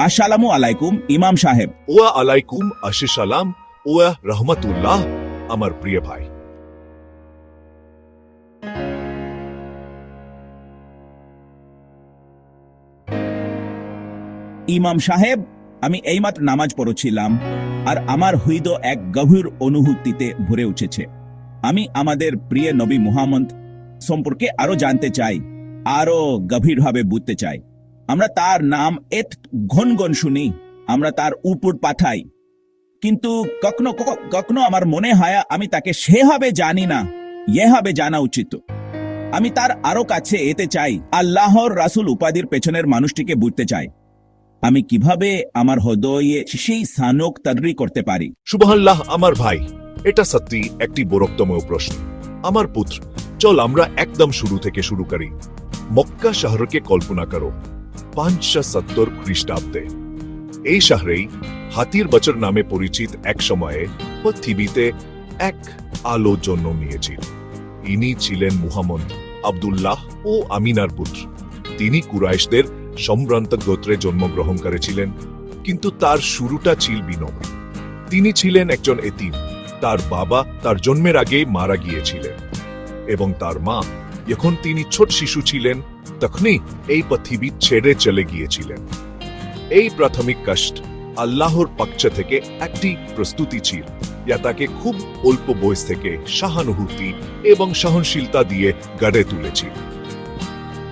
আসসালামু আলাইকুম ইমাম সাহেব। ওয়া আলাইকুম আসসালাম ওয়া রহমতুল্লাহ আমার প্রিয় ভাই। ইমাম সাহেব, আমি এইমাত্র নামাজ পড়ছিলাম আর আমার হৃদ এক গভীর অনুভূতিতে ভরে উঠেছে। আমি আমাদের প্রিয় নবী মুহাম্মদ সম্পর্কে আরো জানতে চাই, আরো গভীরভাবে বুঝতে চাই। আমরা তার নাম এত ঘন ঘন শুনি, আমরা তার উপর পাঠাই, কিন্তু কখনো কখনো আমার মনে হয় আমি তাকে সেভাবে জানি না, এভাবে জানা উচিত। আমি তার আরো কাছে যেতে চাই, আল্লাহর রাসূল উপাধির পেছনের মানুষটিকে বুঝতে চাই। আমি কিভাবে আমার হৃদয়ে সেই স্থানক তৈরি করতে পারি? সুবহানাল্লাহ আমার ভাই, এটা সত্যি একটি বরকতময় প্রশ্ন। আমার পুত্র, চল আমরা একদম শুরু থেকে শুরু করি। মক্কা শহরকে কল্পনা করো, 570 খ্রিস্টাব্দে। এই শহরেই হাতির বছর নামে পরিচিত এক সময়ে পৃথিবীতে এক আলো জন্ম নিয়েছিল। ইনি ছিলেন মুহাম্মদ আব্দুল্লাহ ও আমিনার পুত্র। তিনি কুরাইশদের সম্ভ্রান্ত গোত্রে জন্মগ্রহণ করেছিলেন, কিন্তু তার শুরুটা ছিল বিনম্র। তিনি ছিলেন একজন এতিম। তার বাবা তার জন্মের আগেই মারা গিয়েছিলেন এবং তার মা, যখন তিনি ছোট শিশু ছিলেন, তখনই এই পৃথিবী ছেড়ে চলে গিয়েছিলেন। এই প্রাথমিক কষ্ট আল্লাহর পক্ষ থেকে একটি প্রস্তুতি ছিল, যা তাকে খুব অল্প বয়স থেকে সহানুভূতি এবং সহনশীলতা দিয়ে গড়ে তুলেছিল।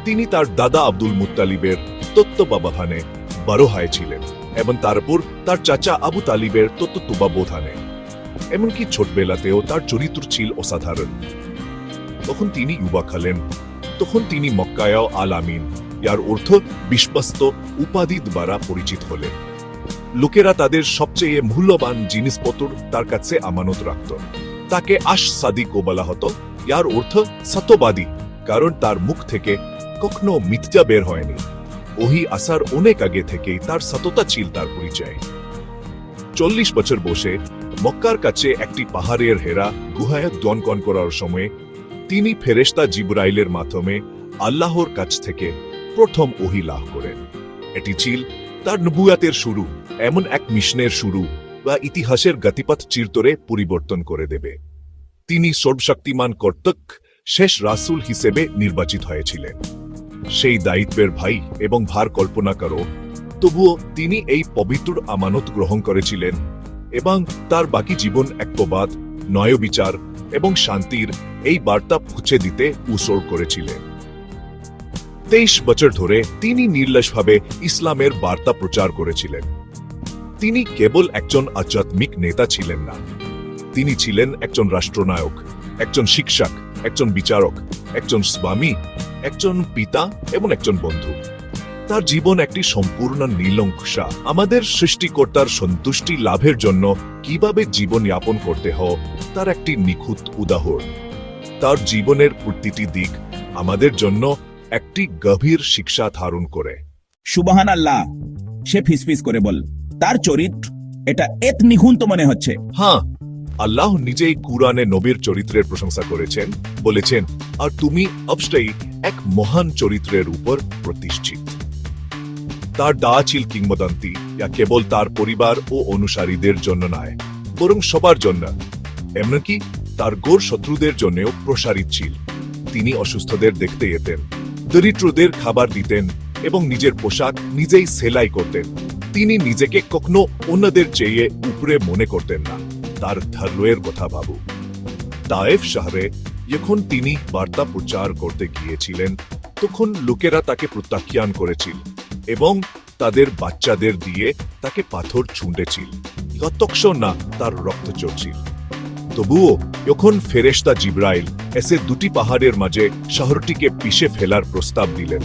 তিনি তার দাদা আব্দুল মুত্তালিবের তত্ত্বাবধানে বড় হয়েছিলেন এবং তারপর তার চাচা আবু তালিবের তত্ত্বাবধানে। এমনকি ছোটবেলাতেও তার চরিত্র ছিল অসাধারণ। তখন তিনি যুবক হলেন, তখন তিনি মক্কায় আল আমিন, যার অর্থ বিশ্বস্ত উপাধি দ্বারা পরিচিত হলেন। লোকেরা তাদের সবচেয়ে মূল্যবান জিনিসপত্র তার কাছে আমানত রাখত। তাকে আশ সাদিক বলা হতো, যার অর্থ সত্যবাদী, কারণ তার মুখ থেকে কখনো মিথ্যা বের হয়নি। ওহি আসার অনেক আগে থেকেই তার সততা ছিল তার পরিচয়। 40 বছর বসে মক্কার কাছে একটি পাহাড়ের হেরা গুহায় দনকন করার সময় তিনি ফেরেশতা জিবরাইলের মাধ্যমে আল্লাহর কাছ থেকে প্রথম ওহি লাভ করেন। এটি ছিল তার নবুয়াতের শুরু, এমন এক মিশনের শুরু বা ইতিহাসের গতিপথ চিরতরে পরিবর্তন করে দেবে। তিনি সর্বশক্তিমান কর্তৃক শেষ রাসূল হিসেবে নির্বাচিত হয়েছিলেন। সেই দায়িত্বের ভাই এবং ভার কল্পনা করো, তবুও তিনি এই পবিত্র আমানত গ্রহণ করেছিলেন এবং তার বাকি জীবন ঐক্যবাদ, ন্যায়বিচার এবং শান্তির এই বার্তা পৌঁছে দিতে উৎসর্গ করেছিলেন। 23 বছর ধরে তিনি নির্লসভাবে ইসলামের বার্তা প্রচার করেছিলেন। তিনি কেবল একজন আধ্যাত্মিক নেতা ছিলেন না, তিনি ছিলেন একজন রাষ্ট্রনায়ক, একজন শিক্ষক, একজন বিচারক, একজন স্বামী, একজন পিতা এবং একজন বন্ধু। তার জীবন একটি সম্পূর্ণ নীলনকশা, আমাদের সৃষ্টিকর্তার সন্তুষ্টি লাভের জন্য কিভাবে জীবন যাপন করতে হয় তার একটি নিখুঁত উদাহরণ। তার জীবনের প্রতিটি দিক আমাদের জন্য একটি গভীর শিক্ষা ধারণ করে। সুবহানাল্লাহ, সে ফিসফিস করে বল, তার চরিত্র এটা এত নিখুঁত মনে হচ্ছে। হ্যাঁ, আল্লাহ নিজেই কুরআনে নবীর চরিত্রের প্রশংসা করেছেন, বলেছেন, আর তুমি অবশ্যই এক মহান চরিত্রের উপর প্রতিষ্ঠিত। তার দা ছিল কিংবদন্তি, যা কেবল তার পরিবার ও অনুসারীদের জন্য নয়, বরং সবার জন্য। এমনকি তার গোর শত্রুদের জন্যও প্রসারিত ছিল। তিনি অসুস্থদের দেখতে যেতেন, দরিদ্রদের খাবার দিতেন এবং নিজের পোশাক নিজেই সেলাই করতেন। তিনি নিজেকে কখনো অন্যদের চেয়ে উপরে মনে করতেন না। তার ধর্মের কথা ভাবু, তায়েফ শহরে যখন তিনি বার্তা প্রচার করতে গিয়েছিলেন, তখন লোকেরা তাকে প্রত্যাখ্যান করেছিল এবং তাদের বাচ্চাদের দিয়ে তাকে পাথর ছুঁড়েছিল, যতক্ষণ না তার রক্ত চড়ছিল। তবুও যখন ফেরেশতা জিবরাইল এসে দুটি পাহাড়ের মাঝে শহরটিকে পিষে ফেলার প্রস্তাব দিলেন,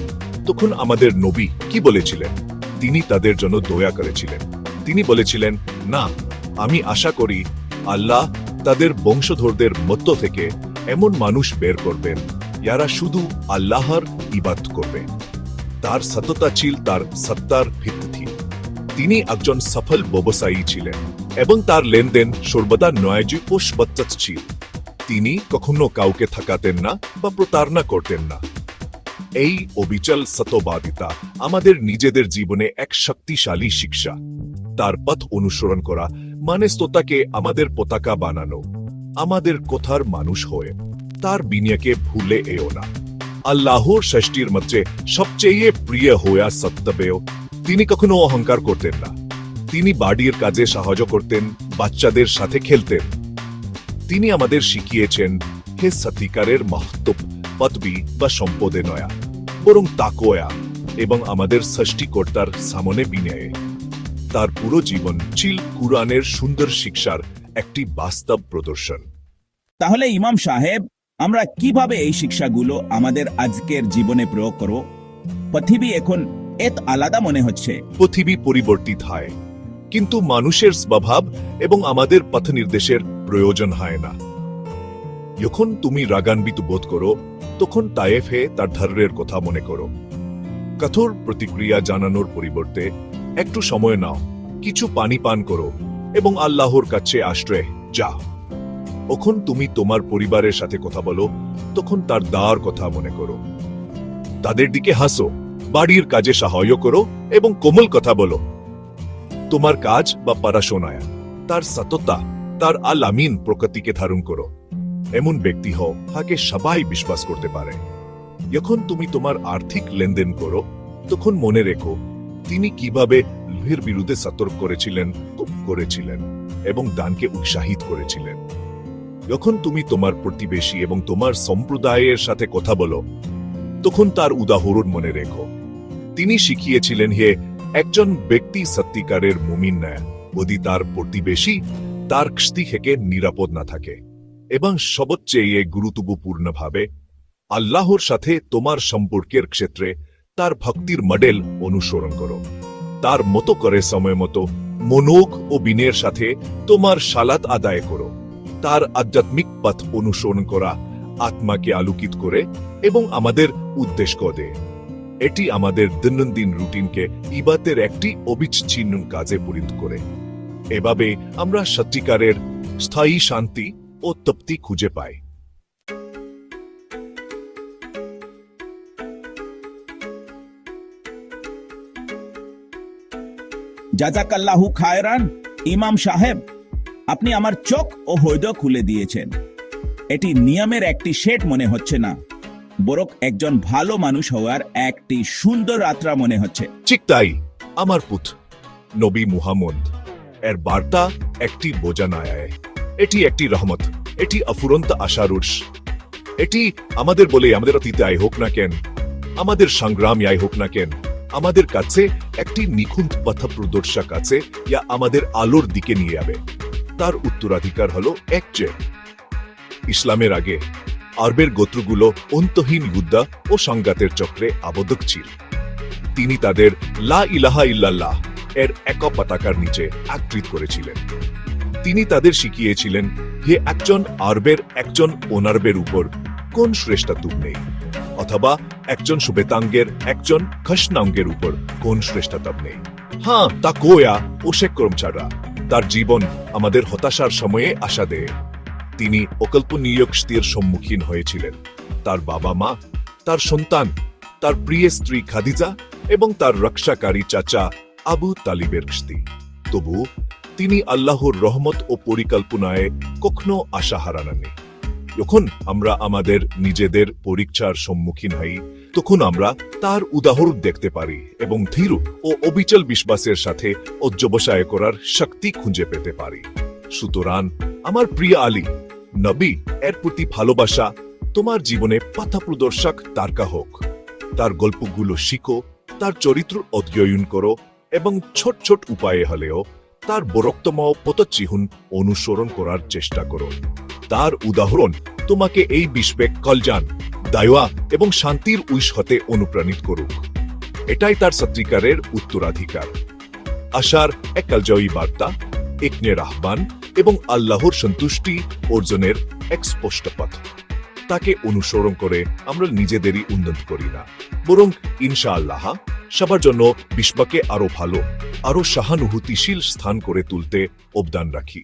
তখন আমাদের নবী কি বলেছিলেন? তিনি তাদের জন্য দয়া করেছিলেন। তিনি বলেছিলেন, না, আমি আশা করি আল্লাহ তাদের বংশধরদের মধ্য থেকে এমন মানুষ বের করবেন যারা শুধু আল্লাহর ইবাদত করবে। তার সততা ছিল তার সত্তার ভিত্তি। তিনি একজন সফল ব্যবসায়ী ছিলেন এবং তার লেনদেন সর্বদা ন্যায্য ও সচ্চা ছিল। তিনি কখনো কাউকে ঠকাতেন না বা প্রতারণা করতেন না। এই অবিচল সত্যবাদিতা আমাদের নিজেদের জীবনে এক শক্তিশালী শিক্ষা। তার পথ অনুসরণ করা মানে শ্রোতাকে আমাদের পতাকা বানানো, আমাদের কথার মানুষ হয়ে তার বিনিয়োগকে ভুলে এও না। আল্লাহর সৃষ্টির মধ্যে সবচেয়ে প্রিয় হইয়া সত্যবেয়, তিনি কখনো অহংকার করতেন না। তিনি বাড়ির কাজে সাহায্য করতেন, বাচ্চাদের সাথে খেলতেন। তিনি আমাদের শিখিয়েছেন হে সত্যিকারের মাহাত্ম পদবী বা সম্পদে নয়া, বরং তাকওয়া এবং আমাদের সৃষ্টিকর্তার সামনে বিনয়ে। তার পুরো জীবন ছিল কুরআনের সুন্দর শিক্ষার একটি বাস্তব প্রদর্শন। তাহলে ইমাম সাহেব, আমরা কিভাবে এই শিক্ষাগুলো আমাদের আজকের জীবনে প্রয়োগ করব? পৃথিবী এখন এত আলাদা মনে হচ্ছে। পৃথিবী পরিবর্তিত হয়, কিন্তু মানুষের স্বভাব এবং আমাদের পথ নির্দেশের প্রয়োজন হয় না। যখন তুমি রাগান্বিত বোধ করো, তখন তায়েফে তার ধৈর্যের কথা মনে করো। কঠোর প্রতিক্রিয়া জানানোর পরিবর্তে একটু সময় নাও, কিছু পানি পান করো এবং আল্লাহর কাছে আশ্রয় যাও। যখন তুমি তোমার পরিবারের সাথে কথা বলো, তখন তার দার কথা মনে করো। তাদের দিকে হাসো, বাড়ির কাজে সাহায্য করো এবং কোমল কথা বলো। তোমার কাজ বা পড়াশোনায় তার সততা, তার আল আমিন প্রকৃতিকে ধারণ করো। এমন ব্যক্তি হও যাকে সবাই বিশ্বাস করতে পারে। যখন তুমি তোমার আর্থিক লেনদেন করো, তখন মনে রেখো তিনি কিভাবে লোভের বিরুদ্ধে সতর্ক করেছিলেন এবং দানকে উৎসাহিত করেছিলেন। যখন তুমি তোমার প্রতিবেশী এবং তোমার সম্প্রদায়ের সাথে কথা বলো, তখন তার উদাহরণ মনে রেখো। তিনি শিখিয়েছিলেন হে একজন ব্যক্তি সত্যিকারের মুমিন নয় যদি তার প্রতিবেশী তার কস্তি থেকে নিরাপদ না থাকে, এবং সবচেয়ে গুরুত্বপূর্ণভাবে আল্লাহর সাথে তোমার সম্পর্কের ক্ষেত্রে তার ভক্তির মডেল অনুসরণ করো। তার মতো করে সময় মতো মনোগ ও বিনয়ের সাথে তোমার সালাত আদায় করো। তার আধ্যাত্মিক পথ অনুসরণ করা আত্মাকে আলোকিত করে এবং আমাদের উদ্দেশ্য দেয়। এটি আমাদের দৈনন্দিন রুটিনকে ইবাদতের একটি অবিচ্ছিন্ন কাজে পরিণত করে। এভাবে আমরা সত্যিকারের স্থায়ী শান্তি ও তৃপ্তি খুঁজে পাই। জাযাকাল্লাহু খায়রান। ইমাম সাহেব, আপনি আমার চোখ ও হৃদয় খুলে দিয়েছেন। এটি নিয়মের একটি সেট মনে হচ্ছে না, বরং একজন ভালো মানুষ হওয়ার একটি সুন্দর যাত্রা মনে হচ্ছে। ঠিক তাই আমার পুত্র নবী মুহাম্মদ এর বার্তা একটি বোঝা নয়, এটি একটি রহমত, এটি অফুরন্ত আশার উৎস। এটি আমাদের বলে আমাদের অতীতে আয় হোক না কেন, আমাদের সংগ্রাম আয় হোক না কেন, আমাদের কাছে একটি নিখুঁত পথ প্রদর্শক আছে যা আমাদের আলোর দিকে নিয়ে যাবে। তার উত্তরাধিকার হলো এক যে ইসলামের আগে আরবের গোত্রগুলো অন্তহীন যুদ্ধ ও সংঘাতের চক্রে আবদ্ধ ছিল। তিনি তাদের লা ইলাহা ইল্লাল্লাহ এর এক পতাকার নিচে একত্রিত করেছিলেন। তিনি তাদের শিখিয়েছিলেন যে একজন আরবের একজন অনারবের উপর কোন শ্রেষ্ঠত্ব নেই, অথবা একজন সুবেতাঙ্গের একজন খসনাঙ্গের উপর কোন শ্রেষ্ঠত্ব নেই। হ্যাঁ, তা কোয়া ও শেকরম ছাড়া তার জীবন আমাদের হতাশার সময়ে আশা দেয়। তিনি অকল্পনীয় স্থির সম্মুখীন হয়েছিলেন। তার বাবা মা, তার সন্তান, তার প্রিয় স্ত্রী খাদিজা এবং তার রক্ষাকারী চাচা আবু তালিবের কস্তি। তবু তিনি আল্লাহর রহমত ও পরিকল্পনায় কখনো আশা হারাননি। যখন আমরা আমাদের নিজেদের পরীক্ষার সম্মুখীন হই, তখন আমরা তার উদাহরণ দেখতে পারি এবং ধীর ও অবিচল বিশ্বাসের সাথে অধ্যবসায় করার শক্তি খুঁজে পেতে পারি। সুতরাং আমার প্রিয় আলী নবী এর প্রতি ভালোবাসা তোমার জীবনে পথ প্রদর্শক তারকা হোক। তার গল্পগুলো শিখো, তার চরিত্র অধ্যয়ন করো এবং ছোট ছোট উপায়ে হলেও তার বরক্তম পথচিহ্ন অনুসরণ করার চেষ্টা করো। তার উদাহরণ তোমাকে এই বিশ্বে কল্যাণ, দয়া এবং শান্তির উৎস হতে অনুপ্রাণিত করুক। এটাই তার সত্যিকারের উত্তরাধিকার। আশার এক কালজয়ী বার্তা, একনের আহ্বান এবং আল্লাহর সন্তুষ্টি অর্জনের এক স্পষ্ট পথ। তাকে অনুসরণ করে আমরা নিজেদেরই উন্নত করি না, বরং ইনশাআল্লাহ সবার জন্য বিশ্বকে আরো ভালো, আরো সহানুভূতিশীল স্থান করে তুলতে অবদান রাখি।